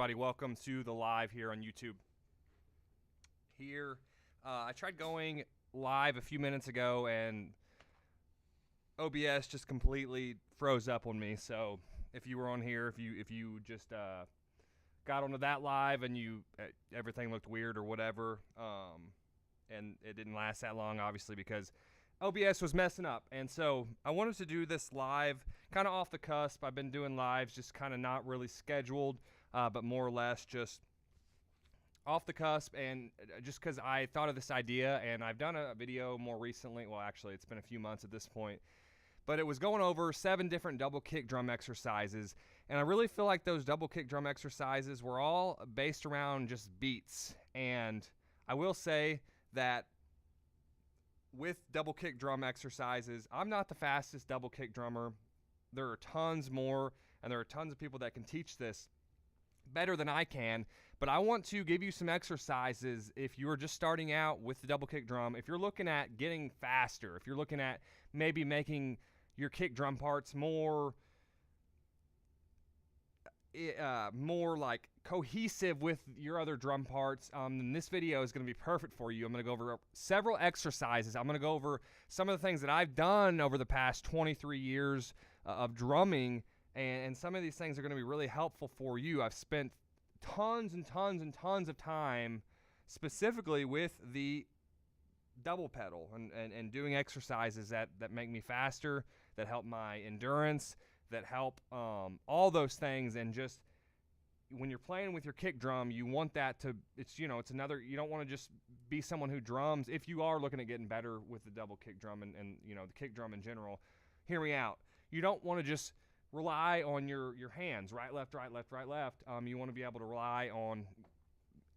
everybody. Welcome to the live here on YouTube. I tried going live a few minutes ago, and OBS just completely froze up on me. So if you were on here, if you just got onto that live and everything looked weird or whatever, and it didn't last that long, obviously, because OBS was messing up. And so I wanted to do this live kind of off the cusp. I've been doing lives just kind of not really scheduled, but more or less just off the cusp, and just because I thought of this idea, and I've done a video more recently. Well, actually, it's been a few months at this point, but it was going over 7 different double kick drum exercises, and I really feel like those double kick drum exercises were all based around just beats. And I will say that with double kick drum exercises, I'm not the fastest double kick drummer. There are tons more, and there are tons of people that can teach this better than I can, but I want to give you some exercises if you're just starting out with the double kick drum. If you're looking at getting faster, if you're looking at maybe making your kick drum parts more like cohesive with your other drum parts, then this video is going to be perfect for you. I'm going to go over several exercises. I'm going to go over some of the things that I've done over the past 23 years of drumming, and some of these things are going to be really helpful for you. I've spent tons and tons and tons of time specifically with the double pedal and doing exercises that make me faster, that help my endurance, that help all those things. And just when you're playing with your kick drum, you want that to, it's another, you don't want to just be someone who drums. If you are looking at getting better with the double kick drum and the kick drum in general, hear me out. You don't want to just rely on your hands, right, left, right, left, right, left. You want to be able to rely on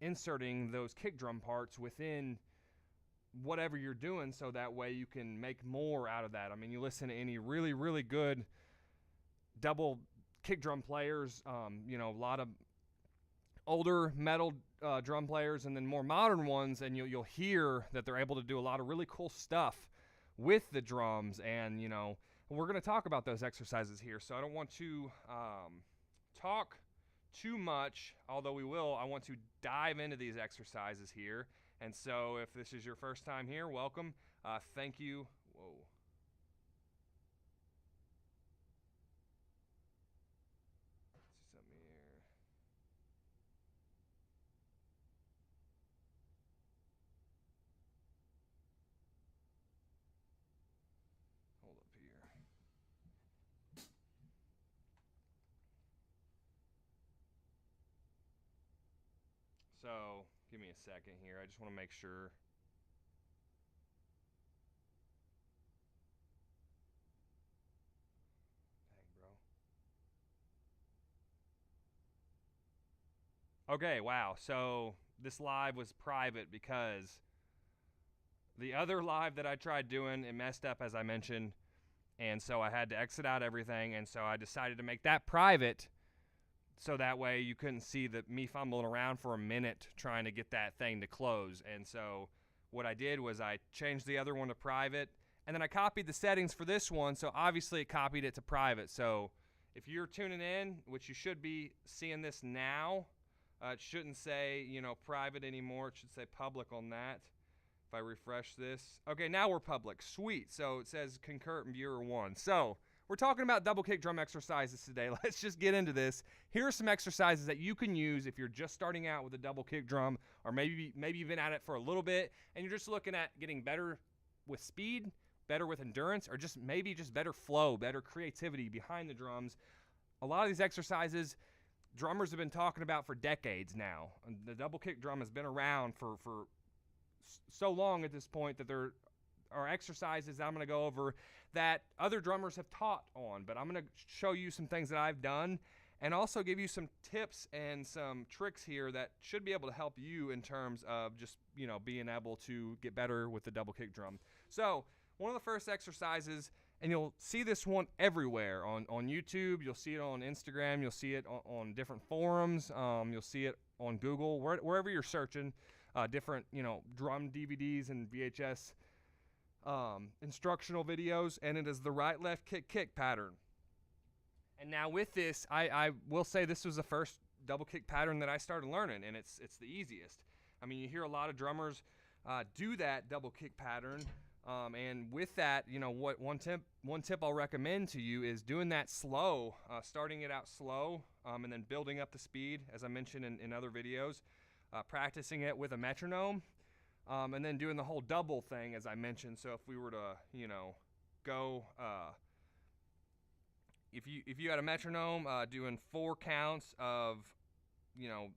inserting those kick drum parts within whatever you're doing, so that way you can make more out of that. I mean, you listen to any really, really good double kick drum players, a lot of older metal drum players, and then more modern ones, and you'll hear that they're able to do a lot of really cool stuff with the drums. And we're going to talk about those exercises here, so I don't want to talk too much, although we will. I want to dive into these exercises here. And so if this is your first time here, welcome. Thank you. Whoa. Let's see something here. Hold up here. So give me a second here. I just want to make sure. Dang, bro. Okay, wow. So this live was private because the other live that I tried doing, it messed up, as I mentioned. And so I had to exit out everything. And so I decided to make that private, so that way you couldn't see me fumbling around for a minute trying to get that thing to close. And so what I did was I changed the other one to private, and then I copied the settings for this one, so obviously it copied it to private. So if you're tuning in, which you should be seeing this now, it shouldn't say private anymore. It should say public on that. If I refresh this, okay, now we're public. Sweet. So it says concurrent viewer 1. So we're talking about double kick drum exercises today. Let's just get into this. Here are some exercises that you can use if you're just starting out with a double kick drum, or maybe you've been at it for a little bit and you're just looking at getting better with speed, better with endurance, or just better flow, better creativity behind the drums. A lot of these exercises drummers have been talking about for decades now. The double kick drum has been around for so long at this point that there are exercises that I'm going to go over that other drummers have taught on, but I'm going to show you some things that I've done and also give you some tips and some tricks here that should be able to help you in terms of just, being able to get better with the double kick drum. So one of the first exercises, and you'll see this one everywhere on YouTube, you'll see it on Instagram, you'll see it on different forums, you'll see it on Google, wherever you're searching, different, drum DVDs and VHS instructional videos, and it is the right, left, kick, kick pattern. And now with this, I will say this was the first double kick pattern that I started learning, and it's the easiest. I mean, you hear a lot of drummers do that double kick pattern, and with that, you know, one tip I'll recommend to you is doing that slow, starting it out slow, and then building up the speed, as I mentioned in other videos, practicing it with a metronome, and then doing the whole double thing, as I mentioned. So if we were to, you know, go, if you had a metronome, doing 4 counts of, you know,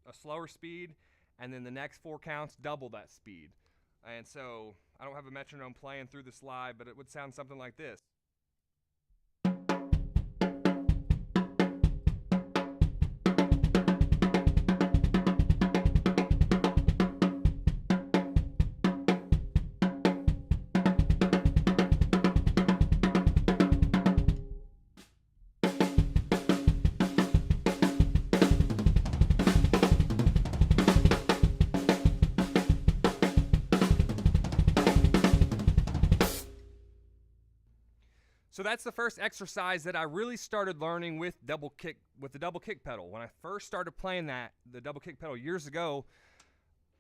a slower speed, and then the next 4 counts double that speed. And so I don't have a metronome playing through this live, but it would sound something like this. So that's the first exercise that I really started learning with the double kick pedal. When I first started playing the double kick pedal years ago,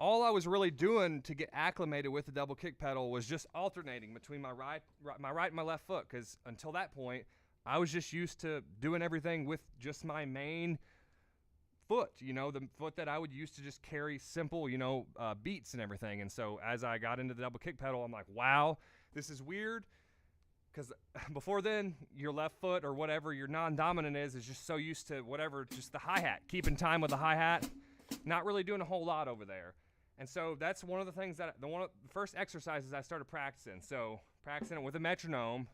all I was really doing to get acclimated with the double kick pedal was just alternating between my right and my left foot, because until that point, I was just used to doing everything with just my main foot, you know, the foot that I would use to just carry simple, you know, beats and everything. And so as I got into the double kick pedal, I'm like, wow, this is weird. Because before then, your left foot or whatever your non-dominant is just so used to whatever, just the hi-hat, keeping time with the hi-hat, not really doing a whole lot over there. And so that's one of the things that, the first exercises I started practicing. So practicing it with a metronome,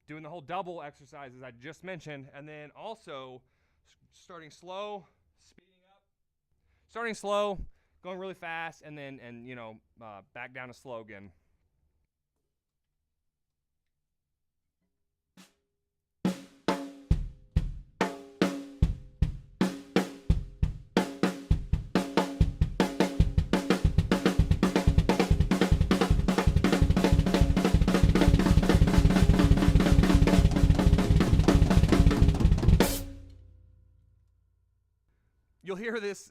doing the whole double exercises I just mentioned, and then also starting slow, speeding up, starting slow, going really fast, and then, you know, back down to slow again. You'll hear this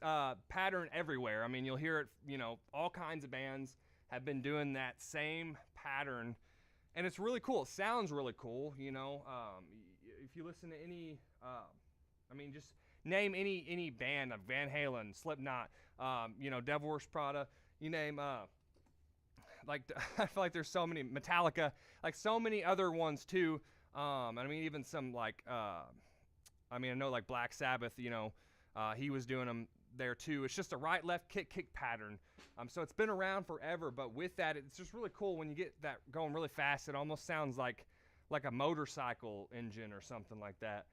pattern everywhere. I mean, you'll hear it, you know, all kinds of bands have been doing that same pattern, and it's really cool. It sounds really cool, you know. If you listen to any, I mean, just name any band, like Van Halen, Slipknot, you know, Devil Wears Prada, you name, like, I feel like there's so many, Metallica, like so many other ones too. I mean, even some like, I mean, I know like Black Sabbath, you know, he was doing them there too. It's just a right, left, kick pattern. So it's been around forever, but with that, it's just really cool when you get that going really fast. It almost sounds like a motorcycle engine or something like that.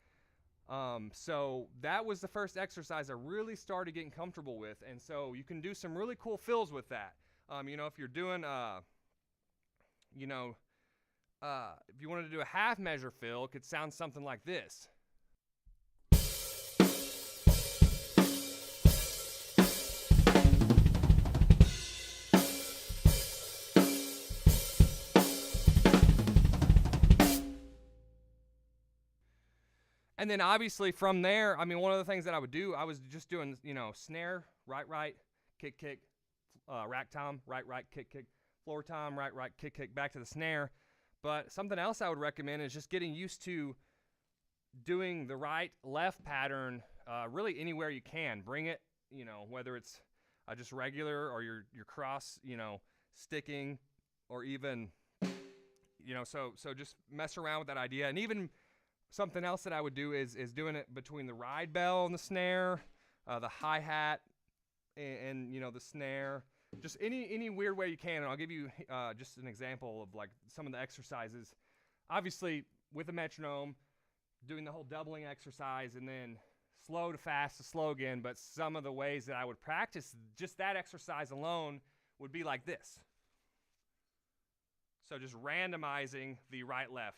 So that was the first exercise I really started getting comfortable with. And so you can do some really cool fills with that. You know, if you're doing, you know, if you wanted to do a half measure fill, it could sound something like this. And then obviously from there, I mean, one of the things that I would do, I was just doing, you know, snare, right, kick, rack tom, right, kick, floor tom, right, kick, back to the snare. But something else I would recommend is just getting used to doing the right, left pattern really anywhere you can. Bring it, you know, whether it's just regular or your cross, you know, sticking, or even, you know, so just mess around with that idea. And even something else that I would do is doing it between the ride bell and the snare, the hi-hat, and you know, the snare. Just any weird way you can. And I'll give you just an example of like some of the exercises. Obviously, with a metronome, doing the whole doubling exercise, and then slow to fast to slow again. But some of the ways that I would practice just that exercise alone would be like this. So just randomizing the right-left.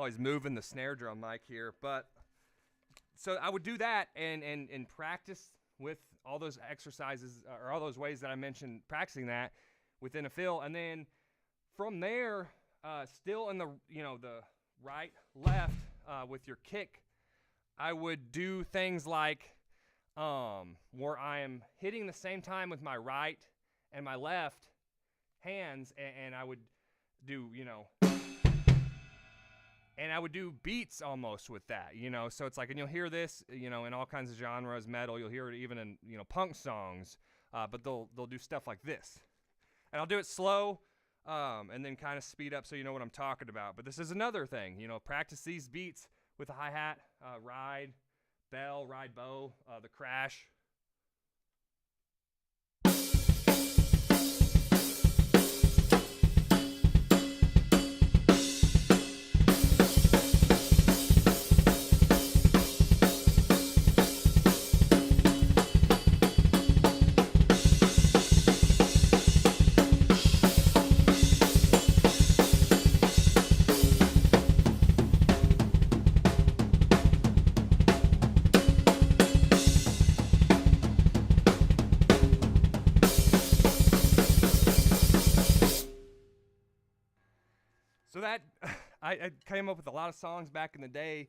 always moving the snare drum mic here, but so I would do that and practice with all those exercises or all those ways that I mentioned, practicing that within a fill, and then from there, still in the the right left with your kick, I would do things like where I am hitting the same time with my right and my left hands, and I would do and I would do beats almost with that, so it's like, and you'll hear this, in all kinds of genres, metal, you'll hear it even in, punk songs, but they'll do stuff like this. And I'll do it slow, and then kind of speed up so you know what I'm talking about. But this is another thing, practice these beats with a hi-hat, ride, bell, ride bow, the crash. So that, I came up with a lot of songs back in the day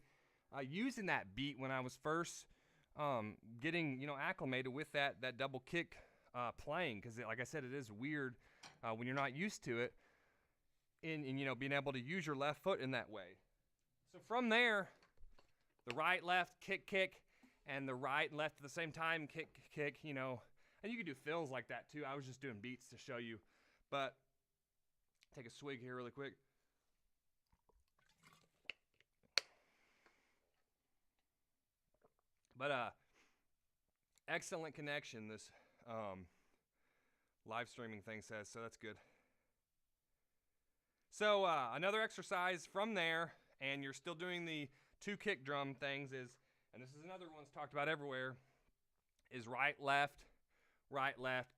using that beat when I was first getting, acclimated with that double kick playing, because like I said, it is weird when you're not used to it in being able to use your left foot in that way. So from there, the right, left, kick, kick, and the right and left at the same time, kick, kick, and you can do fills like that too. I was just doing beats to show you, but take a swig here really quick. But excellent connection, this live streaming thing says, so that's good. So another exercise from there, and you're still doing the 2 kick drum things, is, and this is another one that's talked about everywhere, is right, left,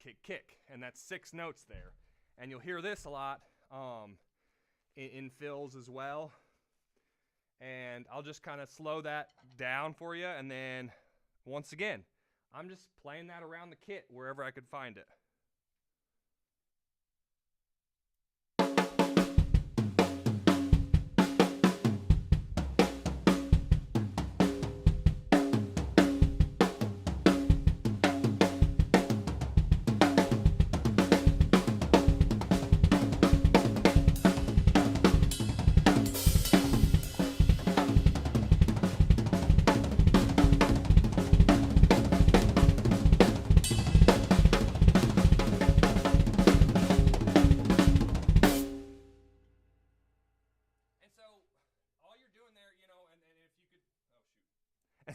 kick, kick. And that's 6 notes there. And you'll hear this a lot in fills as well. And I'll just kind of slow that down for you, and then once again, I'm just playing that around the kit wherever I could find it.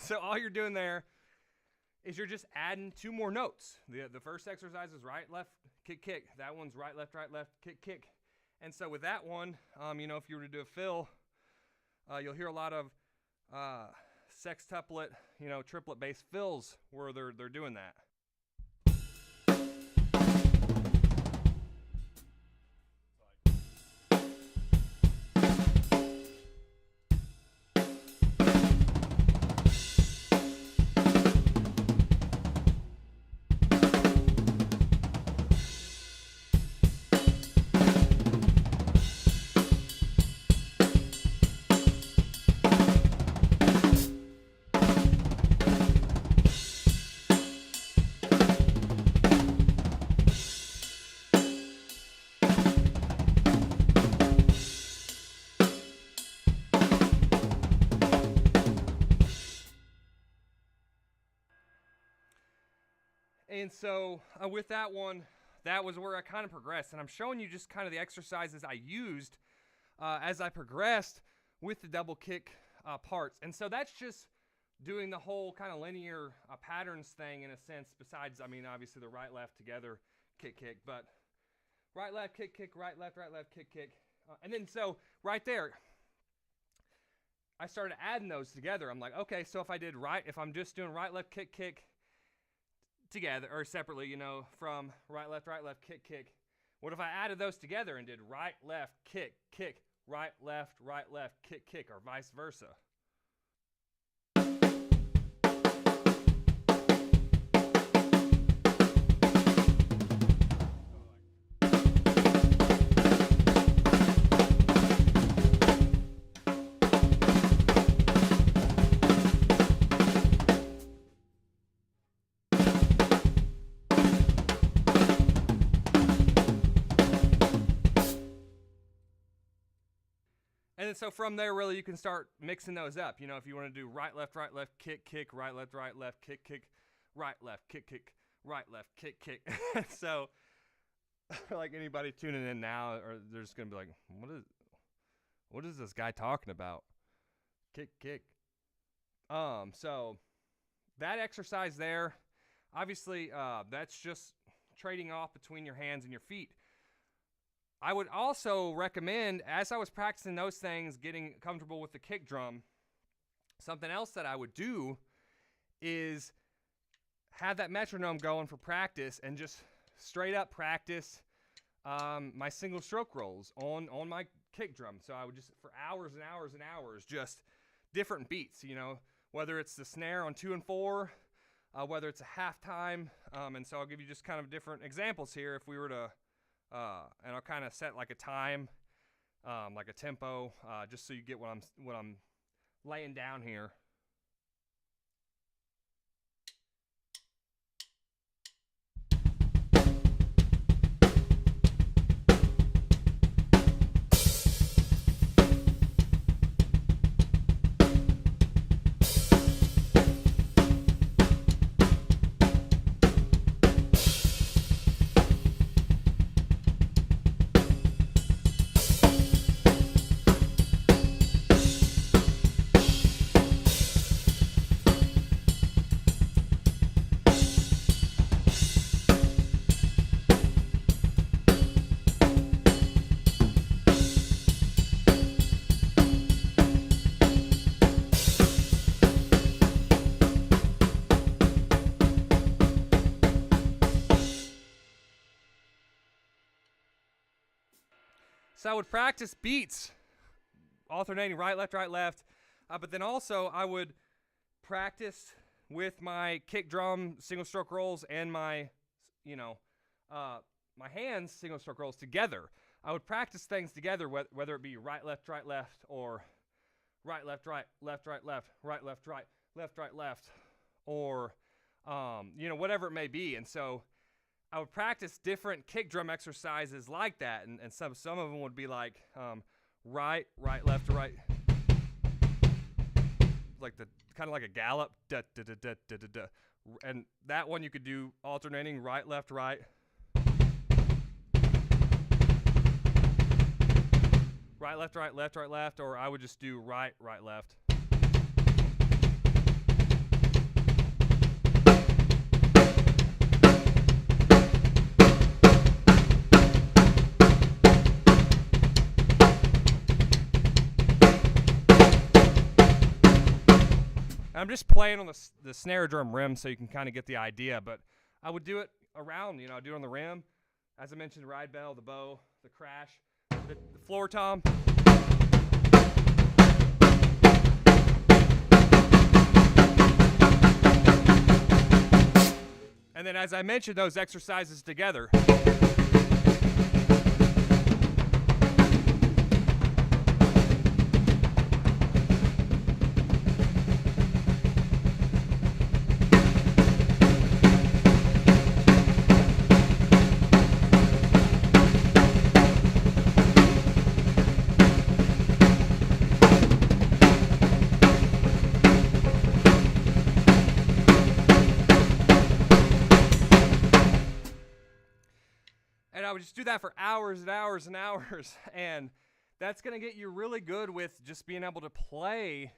So all you're doing there is you're just adding 2 more notes. The first exercise is right, left, kick, kick. That one's right, left, kick, kick. And so with that one, if you were to do a fill, you'll hear a lot of sextuplet, triplet-based fills where they're doing that. And so with that one, that was where I kind of progressed. And I'm showing you just kind of the exercises I used as I progressed with the double kick parts. And so that's just doing the whole kind of linear patterns thing in a sense, besides, obviously the right, left together, kick, kick. But right, left, kick, kick, right, left, kick, kick. And then so right there, I started adding those together. I'm like, okay, so if I'm just doing right, left, kick, kick, together or separately, from right, left, kick, kick. What if I added those together and did right, left, kick, kick, right, left, kick, kick, or vice versa. And then so from there, really, you can start mixing those up. You know, if you want to do right, left, kick, kick, right, left, kick, kick, right, left, kick, kick, right, left, kick, kick. So, like anybody tuning in now, or they're just gonna be like, what is this guy talking about? Kick, kick. So that exercise there, obviously, that's just trading off between your hands and your feet. I would also recommend, as I was practicing those things, getting comfortable with the kick drum, something else that I would do is have that metronome going for practice and just straight up practice my single stroke rolls on my kick drum. So I would just, for hours and hours and hours, just different beats, you know, whether it's the snare on 2 and 4, whether it's a halftime. And so I'll give you just kind of different examples here if we were to, and I'll kind of set like a time, like a tempo, just so you get what I'm laying down here. So I would practice beats, alternating right, left, but then also I would practice with my kick drum single stroke rolls and my, my hands single stroke rolls together. I would practice things together, whether it be right, left, or right, left, right, left, or, whatever it may be. And so I would practice different kick drum exercises like that, and some of them would be like right, left to right, like the kind of like a gallop, da, da, da, da, da, da, da. And that one you could do alternating right, left, right, left, or I would just do right, left. I'm just playing on the snare drum rim so you can kind of get the idea, but I would do it around, I'd do it on the rim. As I mentioned, the ride bell, the bow, the crash, the floor tom. And then as I mentioned those exercises together. And I would just do that for hours and hours and hours. And that's going to get you really good with just being able to play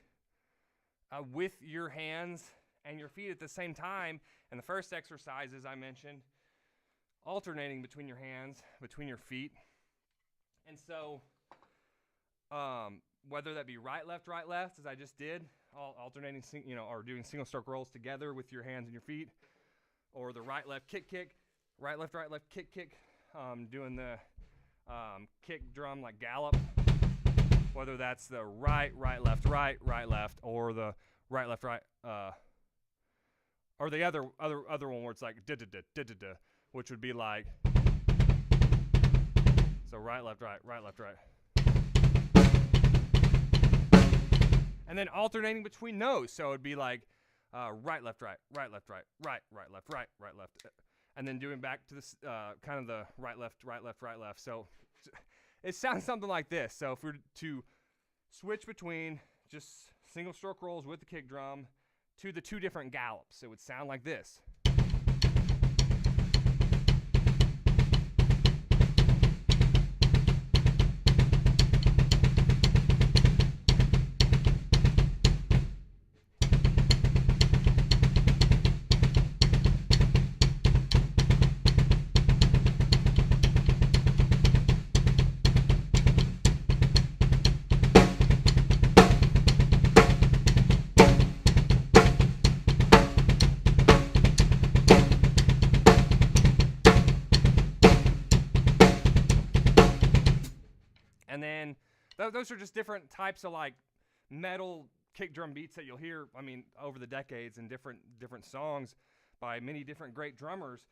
with your hands and your feet at the same time. And the first exercise, as I mentioned, alternating between your hands, between your feet. And so whether that be right, left, as I just did, alternating, or doing single stroke rolls together with your hands and your feet, or the right, left, kick, kick, right, left, kick, kick, doing the kick drum like gallop. whether that's the right, left, or the right, left, right, or the other one where it's like da da da da da da, which would be like, so right, left, right, left, right. And then alternating between those, so it'd be like right, left, right, left, right, left, right, left, and then doing back to this kind of the right, left, right, left. So it sounds something like this. So if we were to switch between just single stroke rolls with the kick drum to the two different gallops, it would sound like this. And then those are just different types of like metal kick drum beats that you'll hear, I mean, over the decades in different songs by many different great drummers.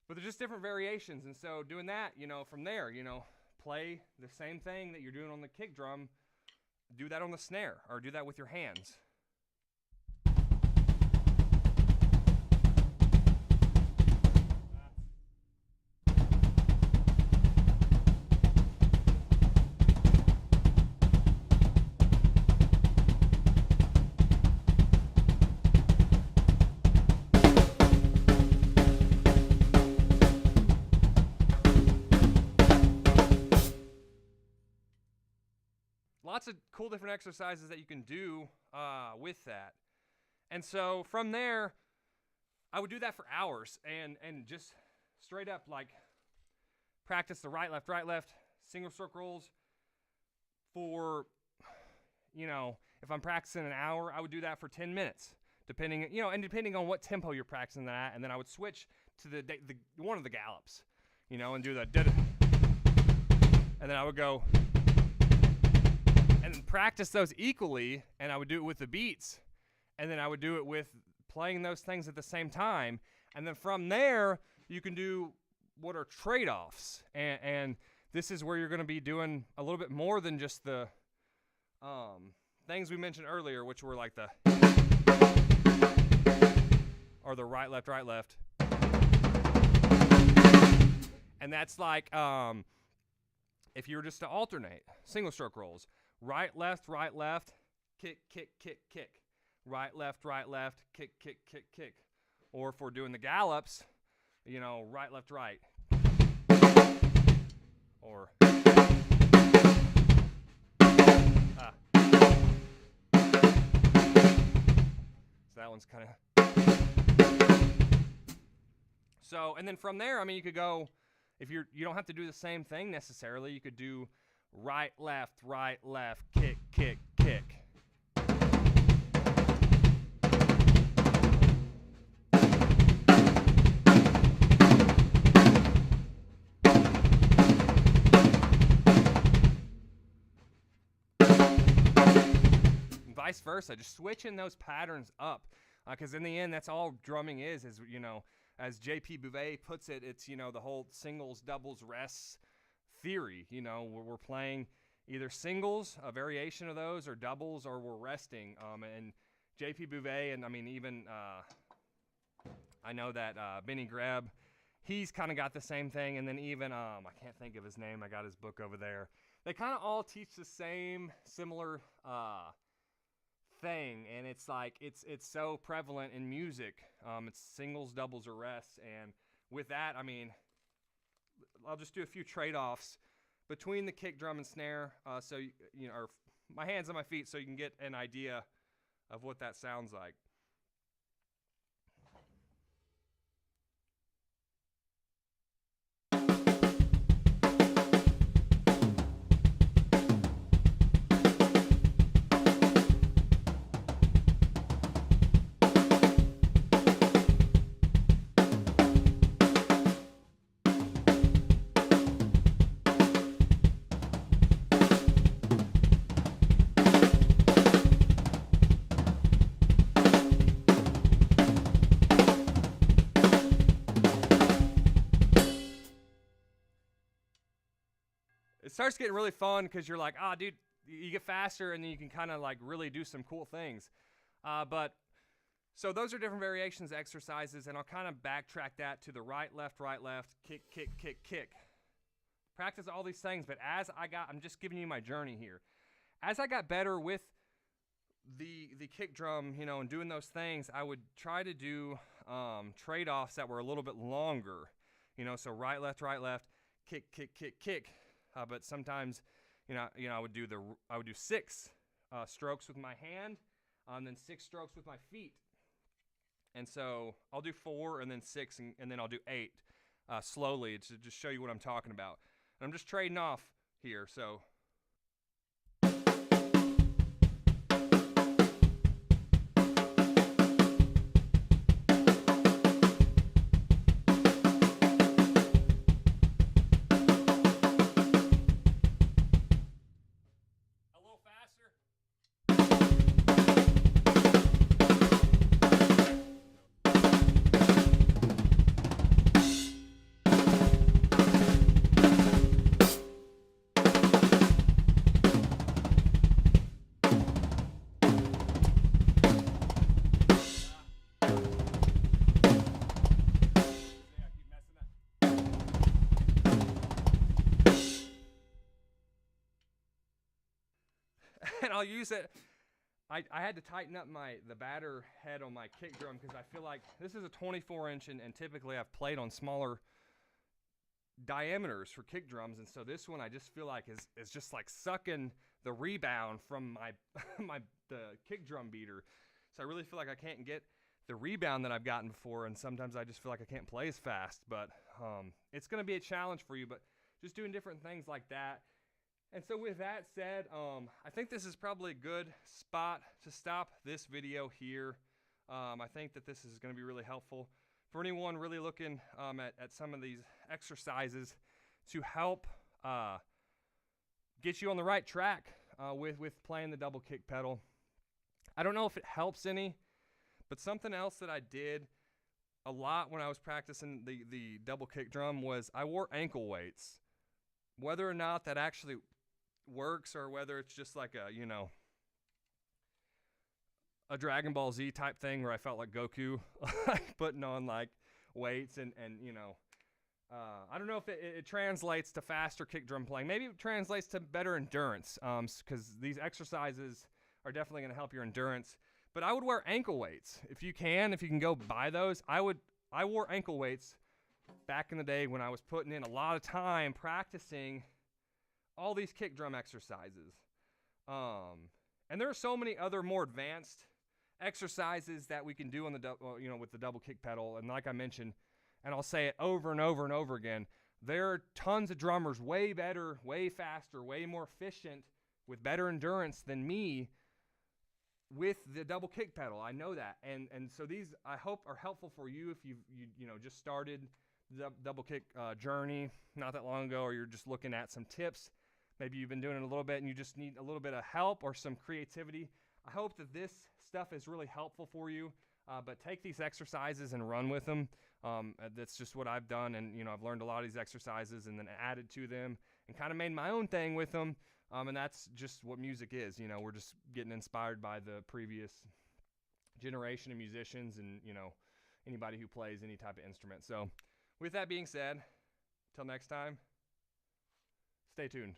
But they're just different variations. And so doing that, from there, play the same thing that you're doing on the kick drum, do that on the snare, or do that with your hands. Lots of cool different exercises that you can do with that. And so from there, I would do that for hours and just straight up like practice the right, left, single stroke rolls for, if I'm practicing an hour, I would do that for 10 minutes, depending on what tempo you're practicing that at. And then I would switch to the one of the gallops, and do the da-da. And then I would go and practice those equally, and I would do it with the beats, and then I would do it with playing those things at the same time. And then from there, you can do what are trade-offs, and this is where you're going to be doing a little bit more than just the things we mentioned earlier, which were like the or the right, left. And that's like if you were just to alternate single stroke rolls, right, left, kick, right, left, kick. Or if we're doing the gallops, right, left, or so that one's kind of. So, and then from there, I mean, you could go, if you don't have to do the same thing necessarily, you could do right, left, kick. And vice versa, just switching those patterns up, because in the end, that's all drumming is as J.P. Bouvet puts it, it's, the whole singles, doubles, rests theory. We're playing either singles, a variation of those, or doubles, or we're resting. And J.P. Bouvet, and I mean, even I know that Benny Greb, he's kind of got the same thing. And then even, I can't think of his name, I got his book over there. They kind of all teach the same, similar thing, and it's like it's so prevalent in music. It's singles, doubles, or rests, and with that, I mean, I'll just do a few trade-offs between the kick drum and snare, so or my hands and my feet, so you can get an idea of what that sounds like. it starts getting really fun because you're like, ah, dude, you get faster and then you can kind of like really do some cool things. But so those are different variations of exercises, and I'll kind of backtrack that to the right, left, kick, kick, kick, kick. Practice all these things, but I'm just giving you my journey here. As I got better with the kick drum, you know, and doing those things, I would try to do trade-offs that were a little bit longer, you know, so right, left, kick, kick, kick, kick. But sometimes, you know, I would do 6 strokes with my hand, and then 6 strokes with my feet. And so I'll do 4 and then 6 and then I'll do 8 slowly to just show you what I'm talking about. And I'm just trading off here. So a little faster. And I'll use it. I had to tighten up the batter head on my kick drum because I feel like this is a 24-inch, and typically I've played on smaller diameters for kick drums, and so this one I just feel like is just like sucking the rebound from the kick drum beater. So I really feel like I can't get the rebound that I've gotten before, and sometimes I just feel like I can't play as fast. But it's going to be a challenge for you, but just doing different things like that. And so with that said, I think this is probably a good spot to stop this video here. I think that this is going to be really helpful for anyone really looking at some of these exercises to help get you on the right track with playing the double kick pedal. I don't know if it helps any, but something else that I did a lot when I was practicing the double kick drum was I wore ankle weights. Whether or not that actually works or whether it's just like a, you know, a Dragon Ball Z type thing where I felt like Goku like putting on like weights and you know, I don't know if it translates to faster kick drum playing. Maybe it translates to better endurance because these exercises are definitely going to help your endurance. But I would wear ankle weights if you can go buy those. I wore ankle weights back in the day when I was putting in a lot of time practicing all these kick drum exercises. And there are so many other more advanced exercises that we can do on with the double kick pedal. And like I mentioned, and I'll say it over and over and over again, there are tons of drummers way better, way faster, way more efficient with better endurance than me with the double kick pedal. I know that. And so these, I hope, are helpful for you if you just started the double kick journey not that long ago, or you're just looking at some tips. Maybe you've been doing it a little bit and you just need a little bit of help or some creativity. I hope that this stuff is really helpful for you, but take these exercises and run with them. That's just what I've done, and I've learned a lot of these exercises and then added to them and kind of made my own thing with them. And that's just what music is. We're just getting inspired by the previous generation of musicians and, anybody who plays any type of instrument. So with that being said, till next time, stay tuned.